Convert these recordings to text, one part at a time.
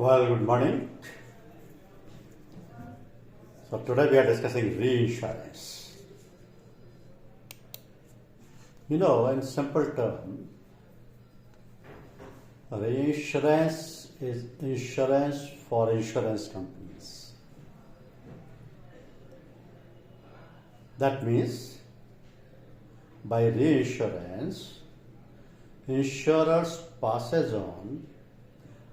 Well, good morning. So today we are discussing reinsurance. In simple terms, reinsurance is insurance for insurance companies. That means by reinsurance, insurers passes on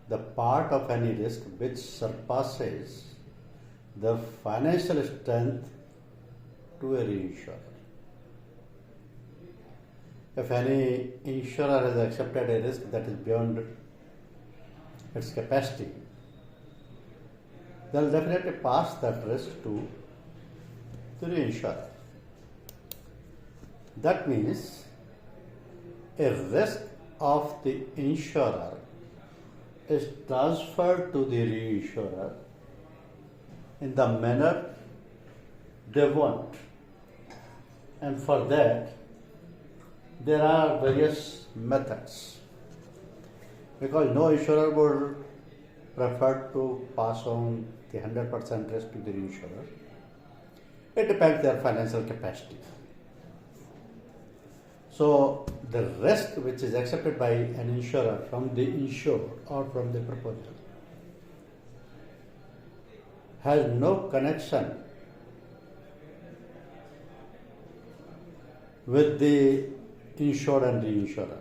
the part of any risk which surpasses the financial strength to a reinsurer. If any insurer has accepted a risk that is beyond its capacity, they will definitely pass that risk to the reinsurer. That means a risk of the insurer is transferred to the reinsurer in the manner they want, and for that there are various methods, because no insurer would prefer to pass on the 100% risk to the reinsurer. It depends their financial capacity. So the risk which is accepted by an insurer from the insured or from the proposal has no connection with the insured and reinsurer.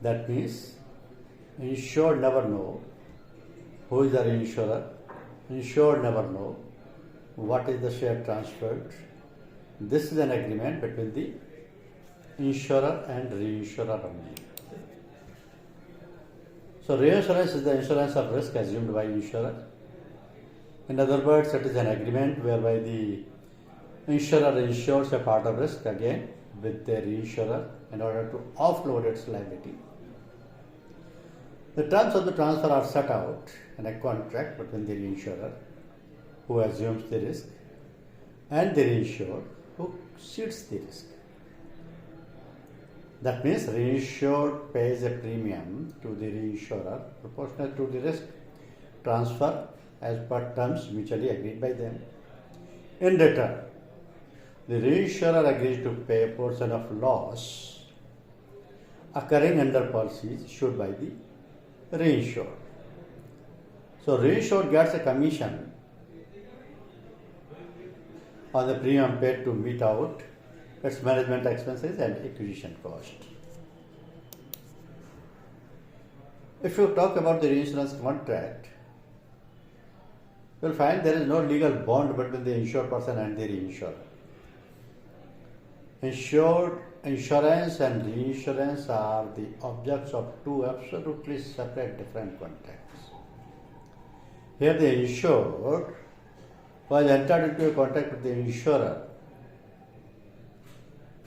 That means insured never know who is the reinsurer, insured never know what is the share transferred. This is an agreement between the insurer and reinsurer only. So reinsurance is the insurance of risk assumed by insurer. In other words, it is an agreement whereby the insurer insures a part of risk again with the reinsurer in order to offload its liability. The terms of the transfer are set out in a contract between the reinsurer, who assumes the risk, and the reinsured, who cedes the risk. That means reinsured pays a premium to the reinsurer proportional to the risk transfer as per terms mutually agreed by them. In return, the reinsurer agrees to pay a portion of loss occurring under policies issued by the reinsured. So reinsured gets a commission on the premium paid to meet out its management expenses and acquisition cost. If you talk about the reinsurance contract, you will find there is no legal bond between the insured person and the reinsurer. Insurance and reinsurance are the objects of two absolutely separate different contracts. Here the insured was entered into a contract with the insurer,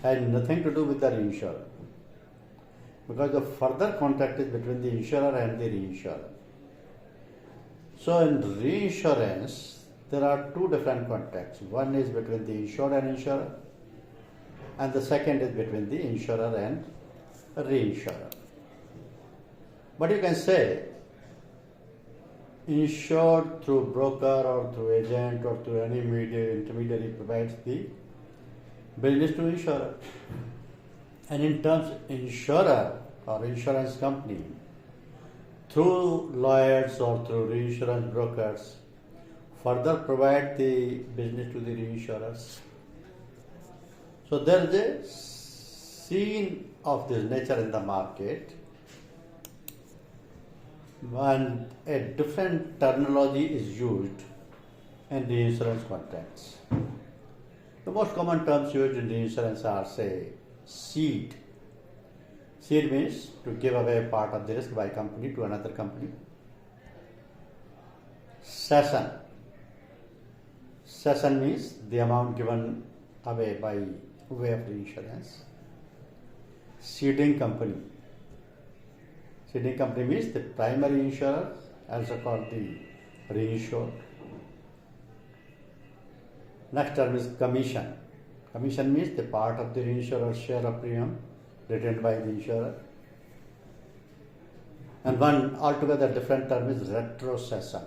had nothing to do with the reinsurer, because the further contract is between the insurer and the reinsurer. So in reinsurance, there are two different contracts. One is between the insured and insurer, and the second is between the insurer and reinsurer. But you can say insured through broker or through agent or through any intermediary provides the business to insurer. And in terms insurer or insurance company, through lawyers or through reinsurance brokers, further provide the business to the reinsurers. So there is a scene of this nature in the market, and a different terminology is used in the insurance contracts. The most common terms used in the insurance are, say, cede. Cede means to give away part of the risk by a company to another company. Cession. Cession means the amount given away by way of reinsurance. Ceding company. Ceding company means the primary insurer, also called the reinsured. Next term is commission. Commission means the part of the reinsurer's share of premium retained by the insurer. And one altogether different term is retrocession.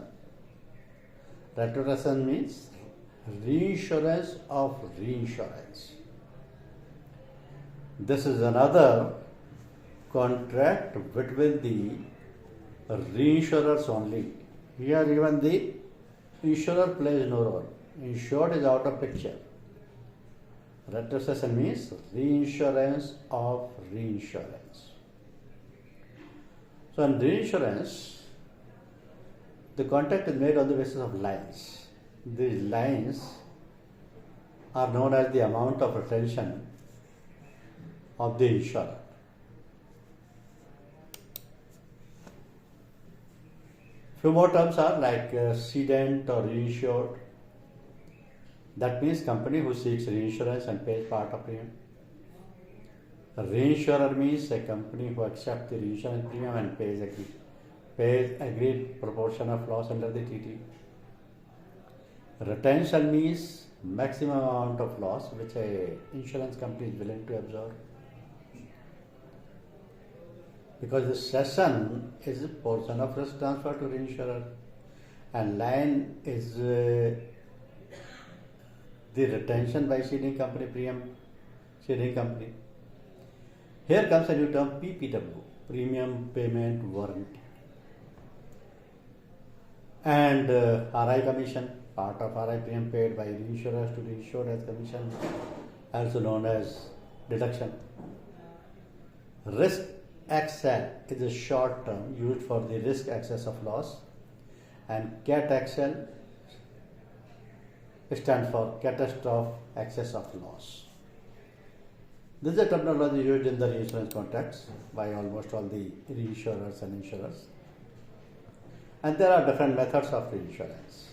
Retrocession means reinsurance of reinsurance. This is another contract between the reinsurers only. Here even the insurer plays no role. Insured is out of picture. Retrocession means reinsurance of reinsurance. So in reinsurance, the contract is made on the basis of lines. These lines are known as the amount of retention of the insurer. Few more terms are like cedent or reinsured. That means company who seeks reinsurance and pays part of premium. A reinsurer means a company who accepts the reinsurance premium and pays agreed proportion of loss under the treaty. Retention means maximum amount of loss which a insurance company is willing to absorb. Because the cession is a portion of risk transfer to reinsurer, and line is the retention by ceding company premium, ceding company. Here comes a new term PPW, premium payment warranty, and RI commission, part of RI premium paid by reinsurers to the insured as commission, also known as deduction. Risk XL is a short term used for the risk excess of loss, and CAT XL stands for catastrophe excess of loss. This is a terminology used in the reinsurance contracts by almost all the reinsurers and insurers. And there are different methods of reinsurance.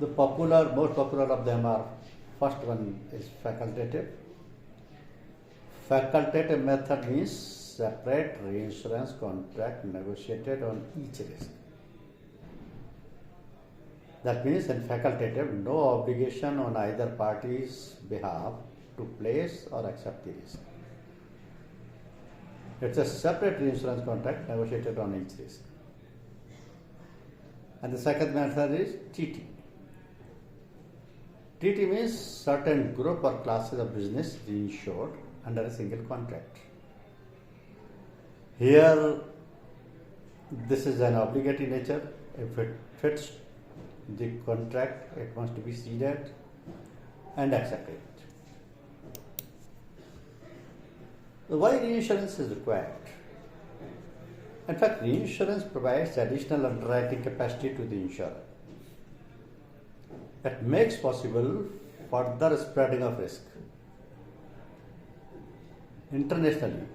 The most popular of them are, first one is facultative. Facultative method means separate reinsurance contract negotiated on each risk. That means in facultative, no obligation on either party's behalf to place or accept the risk. It's a separate reinsurance contract negotiated on each risk. And the second method is TT. TT means certain group or classes of business reinsured under a single contract. Here, this is an obligatory nature. If it fits the contract, it must be ceded and accepted. Why reinsurance is required? In fact, reinsurance provides additional underwriting capacity to the insurer. It makes possible further spreading of risk internationally.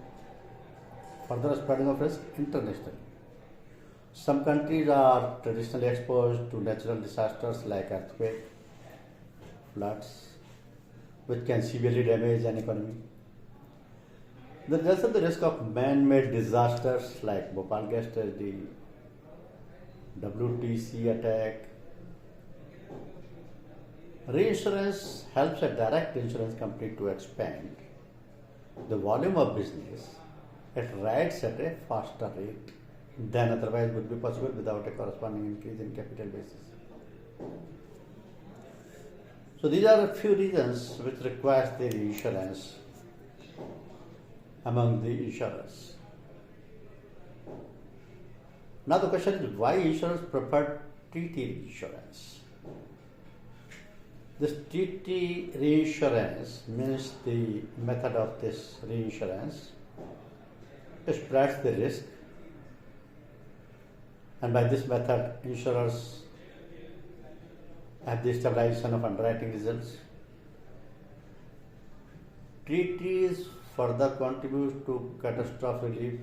Some countries are traditionally exposed to natural disasters like earthquake, floods, which can severely damage an economy. There is also the risk of man-made disasters like Bhopal gas tragedy, WTC attack. Reinsurance helps a direct insurance company to expand the volume of business. It rides at a faster rate than otherwise would be possible without a corresponding increase in capital basis. So these are a few reasons which requires the reinsurance among the insurers. Now the question is, why insurers prefer TT reinsurance? This TT reinsurance means the method of this reinsurance spreads the risk, and by this method insurers have the stabilization of underwriting results. Treaties further contribute to catastrophe relief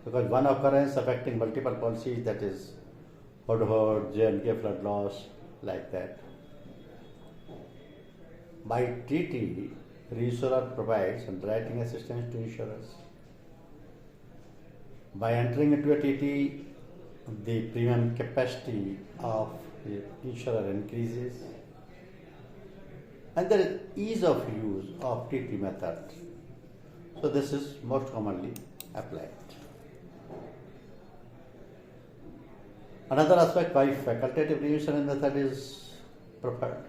because one occurrence affecting multiple policies, that is Hudhud, J&K flood loss, like that. By TT, reinsurer provides underwriting assistance to insurers. By entering into a TT, the premium capacity of the insurer increases, and there is ease of use of TT method. So this is most commonly applied. Another aspect why facultative reinsurance method is preferred.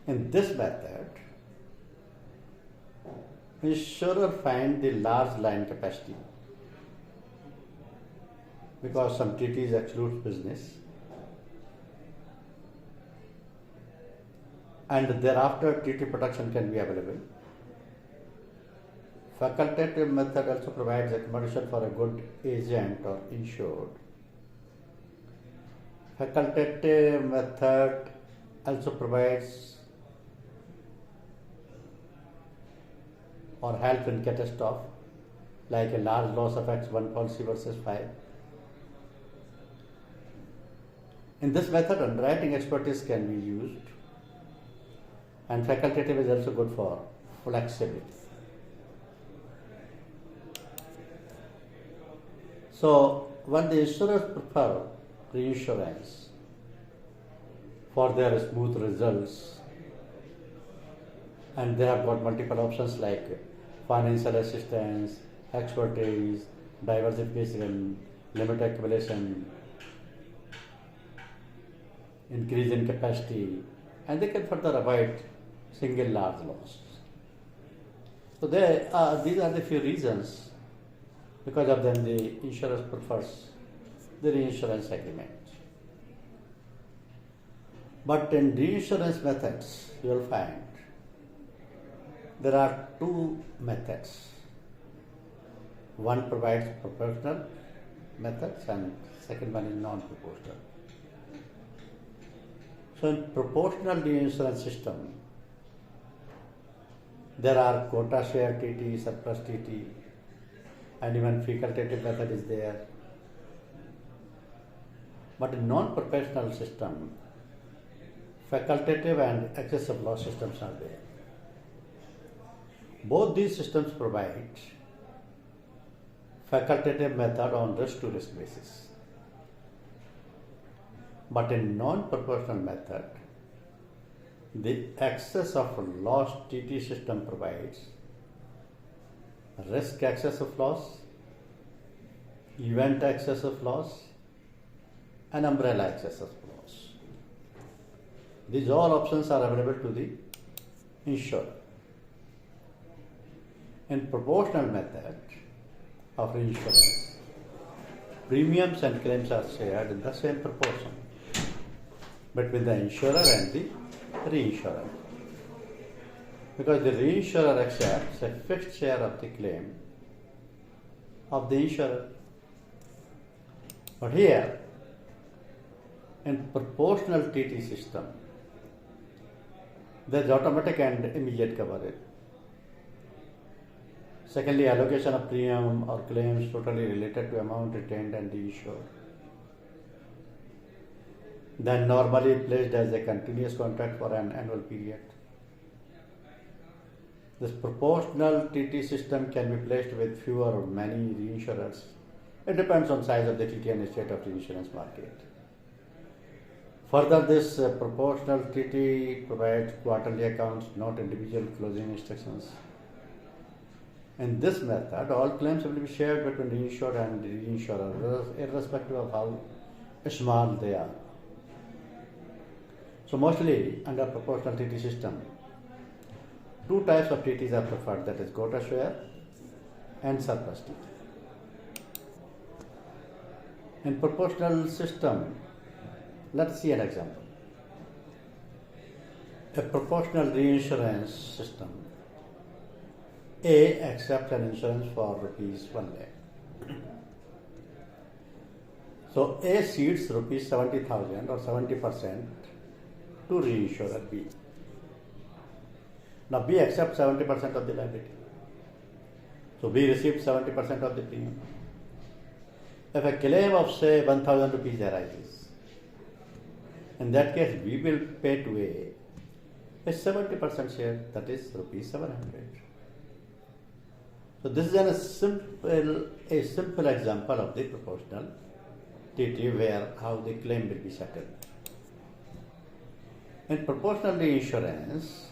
In this method, insurer find the large line capacity because some treaties exclude business, and thereafter treaty protection can be available. Facultative method also provides accommodation for a good agent or insured. Facultative method also provides or help in catastrophe, like a large loss affects one policy versus 5. In this method, underwriting expertise can be used, and facultative is also good for flexibility. So, when the insurers prefer reinsurance for their smooth results, and they have got multiple options like financial assistance, expertise, diversification, limit accumulation, increase in capacity, and they can further avoid single large loss. So these are the few reasons because of them the insurance prefers the reinsurance agreement. But in reinsurance methods, you will find there are two methods. One provides proportional methods and second one is non-proportional. So in proportional reinsurance system, there are quota share TT, surplus TT, and even facultative method is there. But in non-proportional system, facultative and excess of loss systems are there. Both these systems provide facultative method on risk-to-risk basis. But in non-proportional method, the excess of loss TT system provides risk excess of loss, event excess of loss, and umbrella excess of loss. These all options are available to the insurer. In proportional method of reinsurance, premiums and claims are shared in the same proportion between the insurer and the reinsurer, because the reinsurer accepts a fixed share of the claim of the insurer. But here, in proportional TT system, there is automatic and immediate coverage. Secondly, allocation of premium or claims totally related to amount retained and the insured. Then normally placed as a continuous contract for an annual period. This proportional TT system can be placed with fewer or many reinsurers. It depends on size of the TT and state of the insurance market. Further, this proportional TT provides quarterly accounts, not individual closing instructions. In this method, all claims will be shared between the insured and the reinsurer, irrespective of how small they are. So mostly under proportional TT system, two types of TTs are preferred, that is quota share and surplus TT. In proportional system, let us see an example. A proportional reinsurance system, A accepts an insurance for rupees 1 lakh. So A cedes rupees 70,000 or 70% to reinsurer B. Now B accepts 70% of the liability. So B receives 70% of the premium. If a claim of say 1,000 rupees arises, in that case we will pay to A 70% share, that is rupees 700. So this is a simple example of the proportional TT where how the claim will be settled. In proportional reinsurance,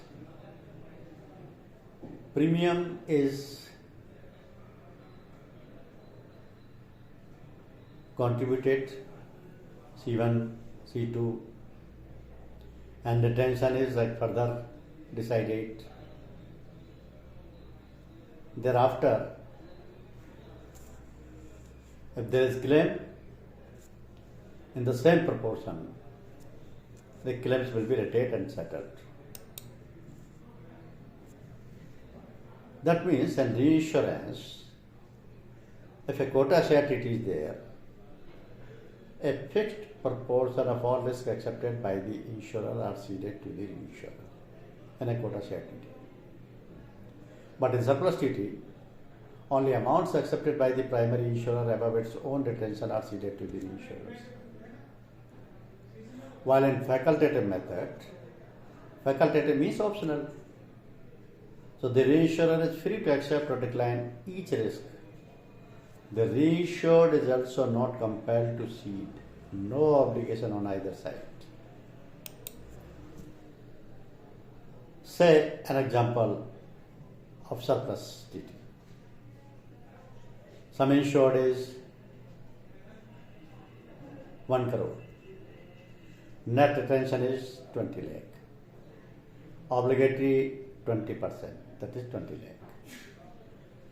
premium is contributed C1, C2, and retention is further decided. Thereafter, if there is claim in the same proportion, the claims will be retained and settled. That means in reinsurance, if a quota share treaty is there, a fixed proportion of all risk accepted by the insurer are ceded to the reinsurer in a quota share treaty. But in surplus treaty, only amounts accepted by the primary insurer above its own retention are ceded to the reinsurers. While in facultative method, facultative means optional. So the reinsurer is free to accept or decline each risk. The reinsured is also not compelled to cede. No obligation on either side. Say an example of surplus treaty. Sum insured is 1 crore. Net retention is 20 lakh. Obligatory 20%, that is 20 lakh.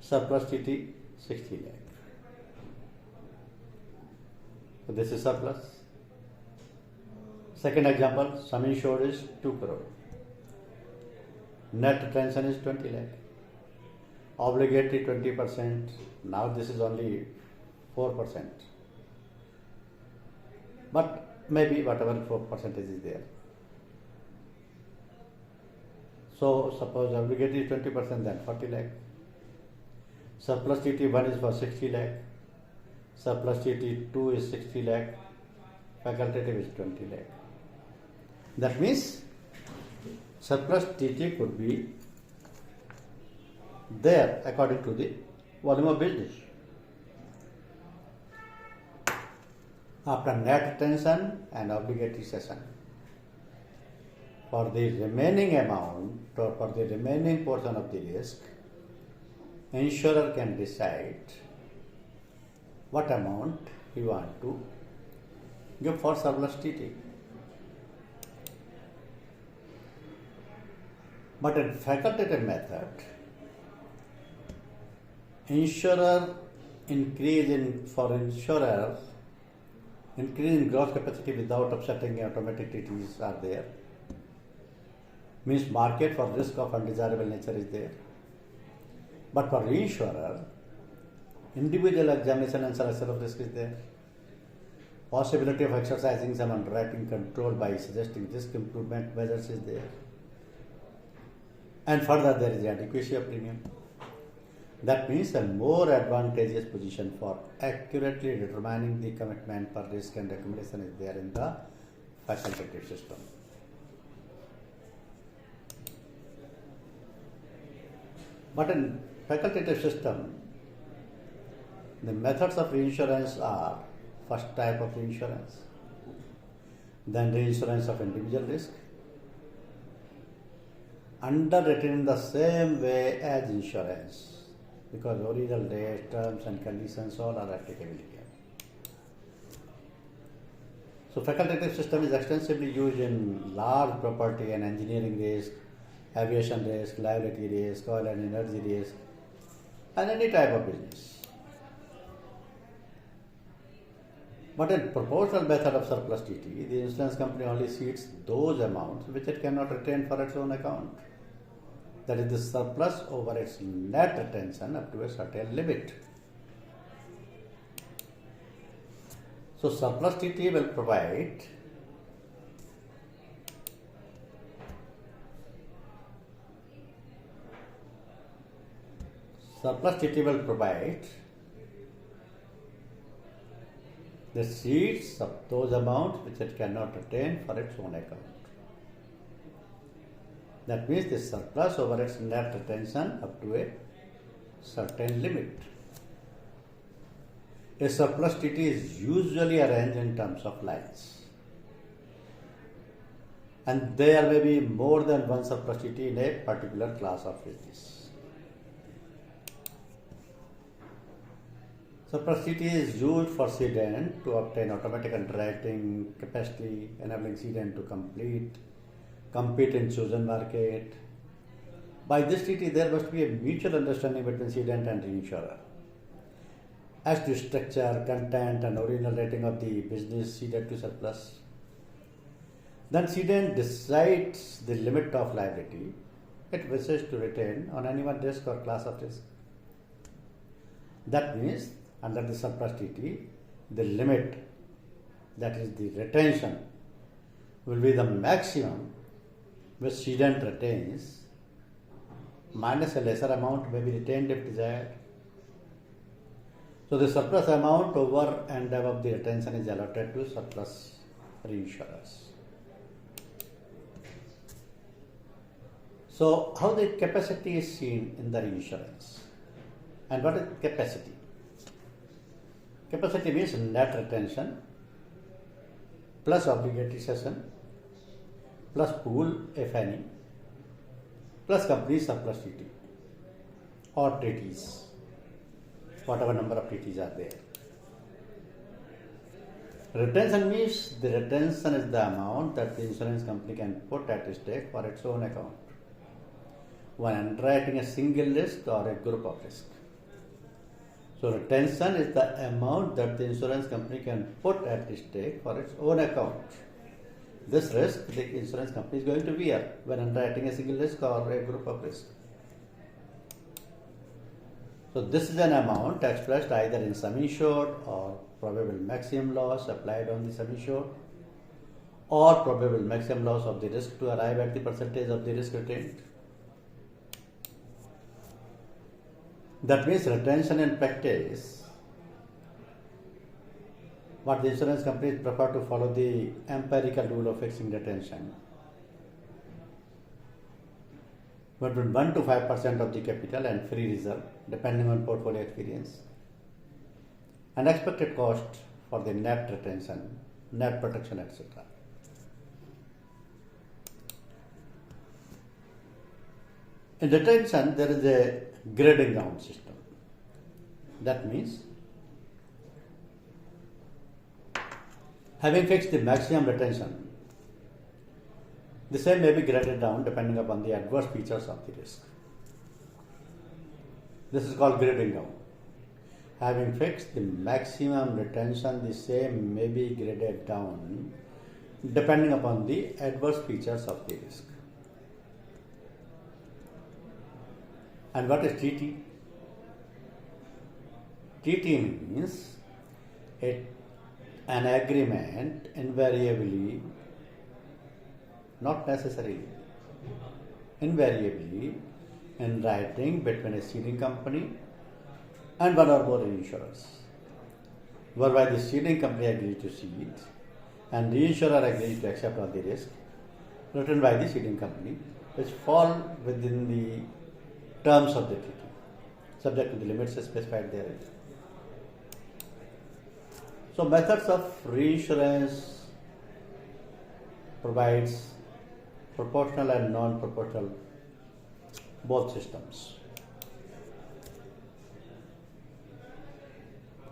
Surplus treaty 60 lakh. So this is surplus. Second example, sum insured is 2 crore. Net retention is 20 lakh. Obligatory 20%. Now this is only 4%. But maybe whatever 4% is there. So suppose obligatory is 20%, then 40 lakh. Surplus treaty 1 is for 60 lakh. Surplus treaty 2 is 60 lakh. Facultative is 20 lakh. That means surplus treaty could be there according to the volume of business. After net retention and obligatory cession, for the remaining amount or for the remaining portion of the risk, insurer can decide what amount he want to give for surplus treaty. But in facultative method, insurer increase in gross capacity without upsetting automatic treaties are there. Means market for risk of undesirable nature is there. But for reinsurer, individual examination and selection of risk is there. Possibility of exercising some underwriting control by suggesting risk improvement measures is there. And further, there is adequacy of premium. That means a more advantageous position for accurately determining the commitment per risk and recommendation is there in the facultative system. But in facultative system, the methods of reinsurance are first type of reinsurance, then reinsurance of individual risk, underwritten in the same way as insurance, because original rates, terms and conditions all are applicable here. So facultative system is extensively used in large property and engineering risk, aviation risk, liability risk, oil and energy risk, and any type of business. But in proportional method of surplus treaty, the insurance company only cedes those amounts which it cannot retain for its own account. That is the surplus over its net retention up to a certain limit. So surplus treaty will provide the cedes of those amounts which it cannot retain for its own account. That means the surplus over its net retention up to a certain limit. A surplus treaty is usually arranged in terms of lines. And there may be more than one surplus treaty in a particular class of business. Surplus treaty is used for cedent to obtain automatic underwriting capacity, enabling cedent to compete in chosen market. By this treaty, there must be a mutual understanding between cedent and reinsurer as to structure, content, and original rating of the business ceded to surplus. Then cedent decides the limit of liability it wishes to retain on any one risk or class of risk. That means, under the surplus treaty, the limit, that is the retention, will be the maximum which cedent retains minus a lesser amount may be retained if desired. So the surplus amount over and above the retention is allotted to surplus reinsurers. So how the capacity is seen in the reinsurance? And what is capacity? Capacity means net retention plus obligatory cession plus pool, if any, plus company surplus treaty or treaties, whatever number of treaties are there. Retention means the retention is the amount that the insurance company can put at stake for its own account when underwriting a single risk or a group of risk. So retention is the amount that the insurance company can put at stake for its own account. This risk the insurance company is going to bear when underwriting a single risk or a group of risk. So this is an amount expressed either in sum insured or probable maximum loss applied on the sum insured or probable maximum loss of the risk to arrive at the percentage of the risk retained. That means retention in practice, what the insurance companies prefer to follow the empirical rule of fixing retention between 1 to 5% of the capital and free reserve depending on portfolio experience and expected cost for the net retention, net protection, etc. In retention, there is a grading down system. That means, having fixed the maximum retention, the same may be graded down depending upon the adverse features of the risk. This is called grading down. Having fixed the maximum retention, the same may be graded down depending upon the adverse features of the risk. And what is treaty? Treaty means an agreement invariably, not necessarily, invariably in writing between a ceding company and one or more reinsurers, whereby the ceding company agrees to cede and the reinsurer agrees to accept all the risk written by the ceding company, which fall within the terms of the treaty, subject to the limits specified therein. So methods of reinsurance provides proportional and non-proportional both systems.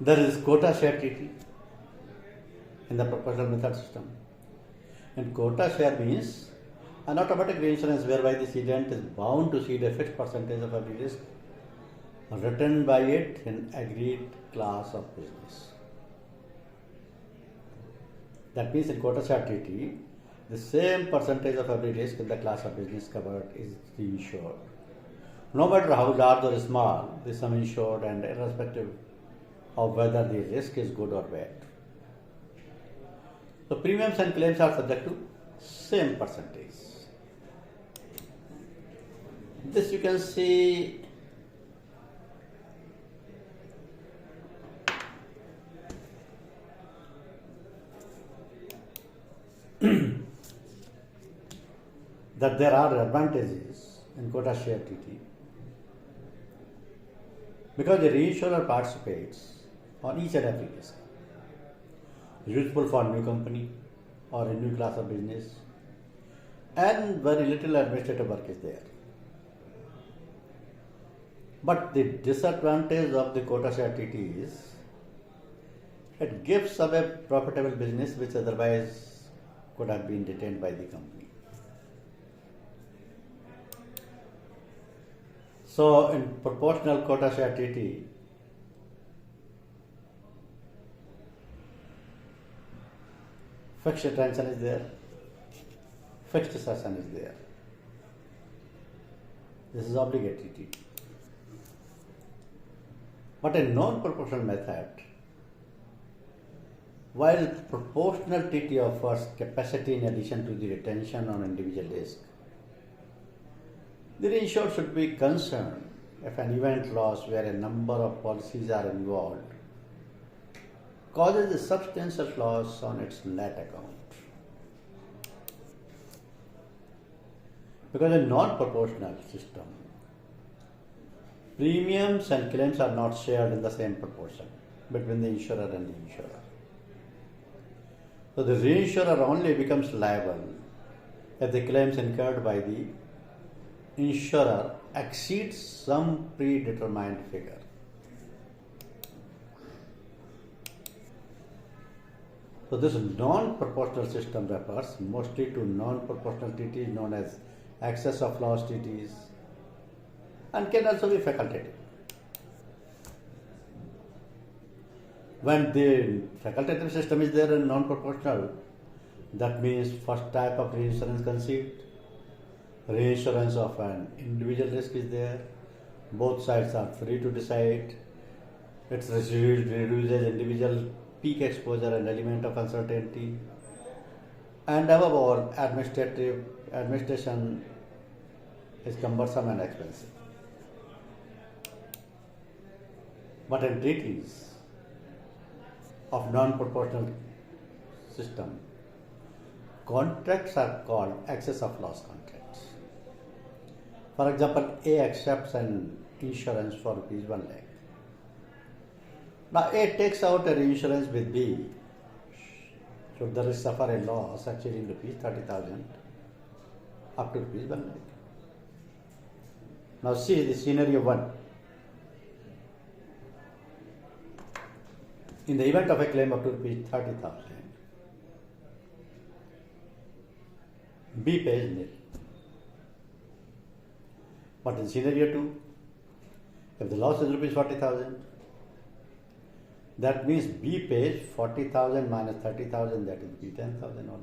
There is quota share treaty in the proportional method system. And quota share means an automatic reinsurance whereby the cedent is bound to cede a fixed percentage of every risk written by it in agreed class of business. That means in quota share treaty, the same percentage of every risk in the class of business covered is reinsured. No matter how large or small the sum insured and irrespective of whether the risk is good or bad. So premiums and claims are subject to same percentage. This you can see that there are advantages in quota share treaty because the reinsurer participates on each and every risk, useful for new company or a new class of business, and very little administrative work is there. But the disadvantage of the quota share treaty is It gives away profitable business which otherwise could have been retained by the company. So, in proportional quota share TT, fixed retention is there, fixed cession is there. This is obligatory TT. But in non-proportional method, while proportional TT offers capacity in addition to the retention on individual risk, the reinsured should be concerned if an event loss where a number of policies are involved causes a substantial loss on its net account. Because in non-proportional system, premiums and claims are not shared in the same proportion between the insurer and the insurer. So the reinsurer only becomes liable if the claims incurred by the insurer exceeds some predetermined figure. So this non-proportional system refers mostly to non-proportional TTs known as excess of loss TTs and can also be facultative. When the facultative system is there in non-proportional, that means first type of reinsurance conceived, reinsurance of an individual risk is there, both sides are free to decide, it reduces individual peak exposure and element of uncertainty, and above all, administration is cumbersome and expensive. But in treaties of non-proportional system, contracts are called excess of loss contracts. For example, A accepts an insurance for rupees 1 lakh. Now A takes out a reinsurance with B should the risk suffer a loss exceeding rupees 30,000 up to rupees 1 lakh. Now see the scenario 1. In the event of a claim up to rupees 30,000, B pays nil. But in scenario 2, if the loss is rupees 40,000, that means B pays 40,000 minus 30,000, that is B 10,000 only.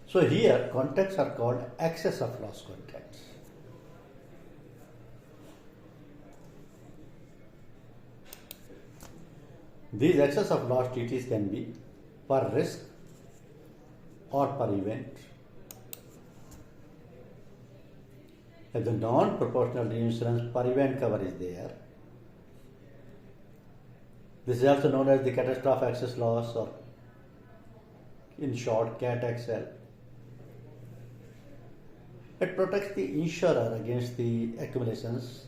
So here contracts are called excess of loss contracts. These excess of loss TTs can be per risk or per event. If the non-proportional reinsurance per event cover is there, this is also known as the catastrophe excess loss, or in short CAT XL. It protects the insurer against the accumulations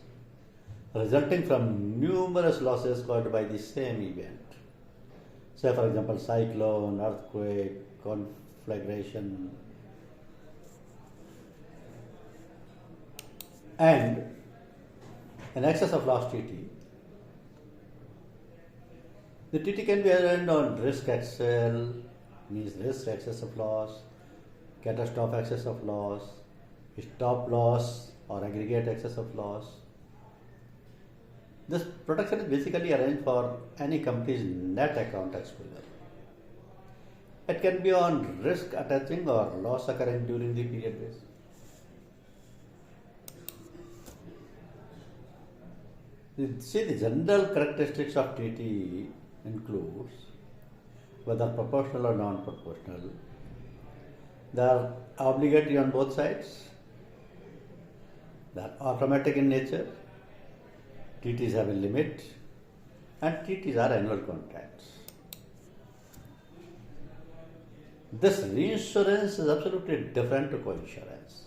resulting from numerous losses caused by the same event. Say for example cyclone, earthquake, conflagration, and an excess of loss TT. The TT can be earned on risk XL, means risk excess of loss, catastrophe excess of loss, stop loss or aggregate excess of loss. This protection is basically arranged for any company's net account exposure. It can be on risk attaching or loss occurring during the period base. See, the general characteristics of TT includes whether proportional or non-proportional. They are obligatory on both sides. They are automatic in nature. TTs have a limit, and TTs are annual contracts. This reinsurance is absolutely different to co-insurance.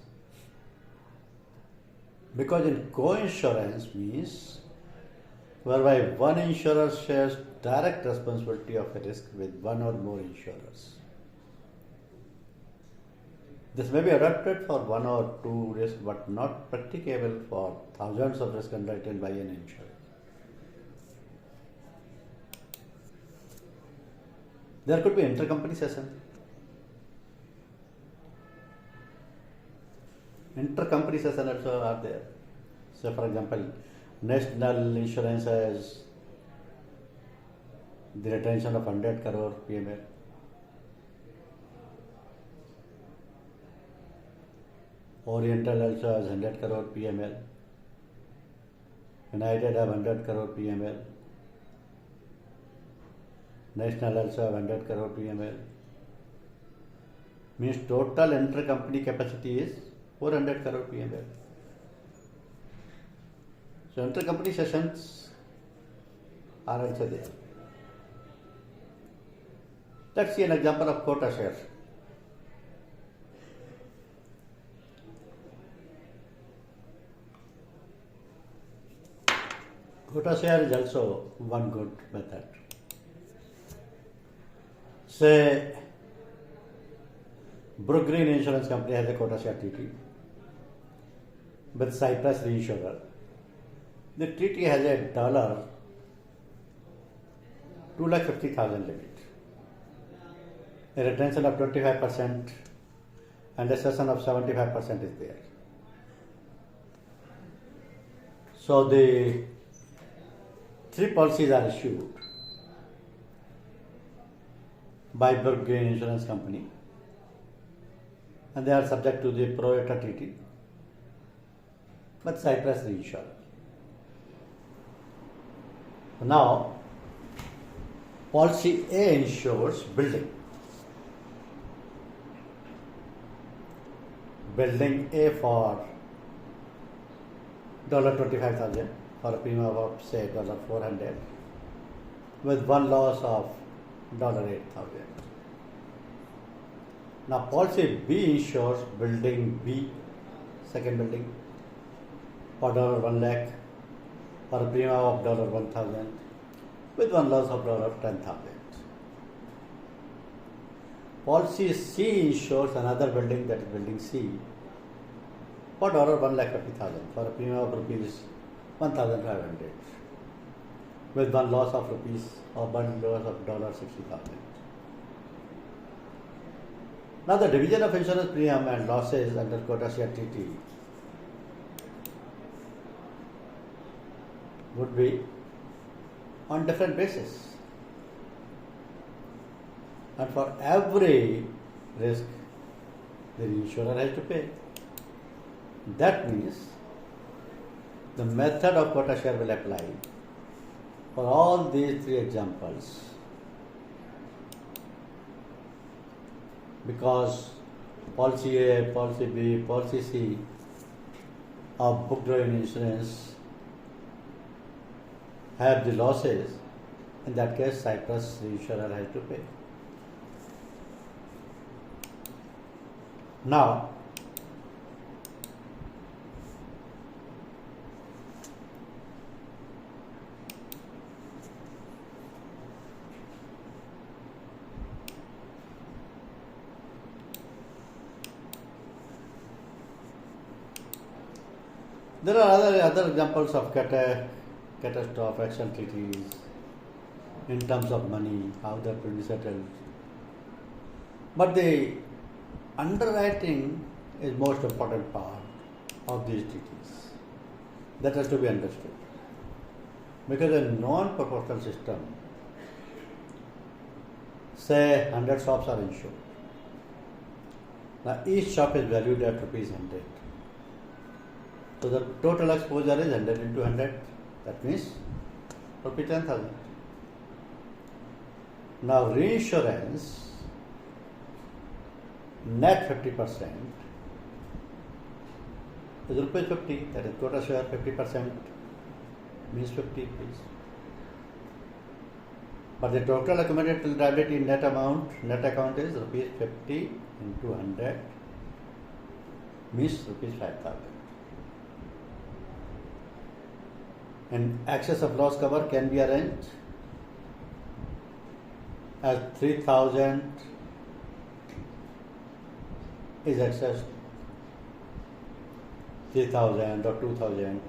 Because in co-insurance means whereby one insurer shares direct responsibility of a risk with one or more insurers. This may be adapted for one or two risks but not practicable for thousands of risks underwritten by an insurer. There could be intercompany cession. Intercompany cession also are there. So, for example, National Insurance has the retention of 100 crore PML. Oriental also has 100 crore PML. United have 100 crore PML. National also have 100 crore PML. Means total intercompany capacity is 400 crore PML. So intercompany cessions are also there. Let's see an example of quota share. Quota share is also one good method. Say, Brook Green Insurance Company has a quota share treaty with Cyprus Reinsurer. The treaty has a $250,000 limit, a retention of 25% and a cession of 75% is there. So the 3 policies are issued by Brook Green Insurance Company and they are subject to the pro rata treaty with Cyprus Reinsurer. Now, policy A insures building. Building A for $25,000 for a premium of say $400 with one loss of $8,000. Now policy B insures building B, second building, for $1 lakh for a premium of $1,000 with one loss of $10,000. Policy C insures another building, that is building C, for $1,50,000 for a premium of rupees 1,500 with one loss of $60,000. Now the division of insurance premium and losses under quota share treaty would be on different basis. And for every risk, the insurer has to pay. That means the method of quota share will apply for all these 3 examples, because policy A, policy B, policy C of Brook Green Insurance have the losses. In that case, Cyprus Reinsurer has to pay. Now, there are other examples of catastrophe action treaties in terms of money, how they are to be settled. But the underwriting is most important part of these treaties. That has to be understood. Because a non-proportional system, say 100 shops are insured. Now each shop is valued at ₹100. So the total exposure is 100 into 100. That means ₹10,000. Now reinsurance, net 50% is ₹50. That is quota share 50% means 50 rupees. But the total accumulated liability net account is ₹50 into 100 means ₹5,000. And excess of loss cover can be arranged as 3,000 is excess, 3,000 or 2,000.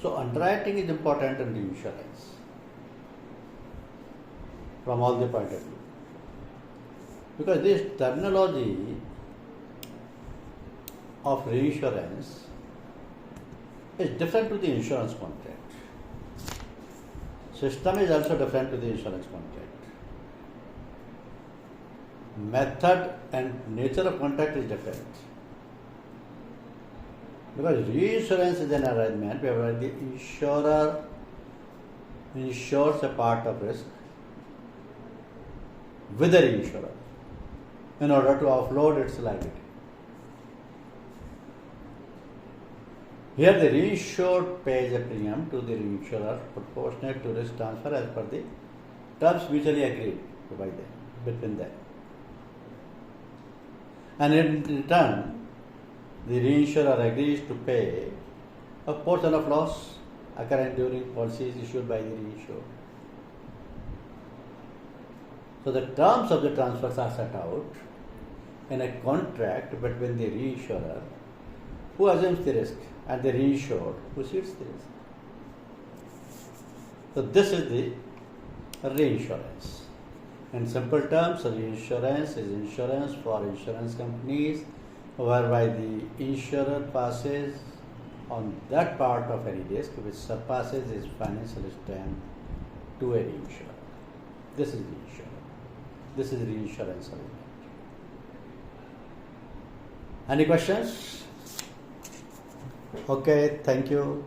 So underwriting is important in the insurance. from all the point of view. Because this terminology of reinsurance is different to the insurance contract. System is also different to the insurance contract. Method and nature of contract is different. Because reinsurance is an arrangement where the insurer insures a part of risk with the reinsurer in order to offload its liability. Here the reinsured pays a premium to the reinsurer proportionate to risk transfer as per the terms mutually agreed by them, between them. And in return, the reinsurer agrees to pay a portion of loss occurring during policies issued by the reinsured. So the terms of the transfers are set out in a contract between the reinsurer who assumes the risk and the reinsured who ceds the risk. So this is the reinsurance. In simple terms, reinsurance is insurance for insurance companies whereby the insurer passes on that part of any risk which surpasses his financial strength to a reinsurer. This is the insurer. This is the reinsurance arrangement. Any questions? Okay, thank you.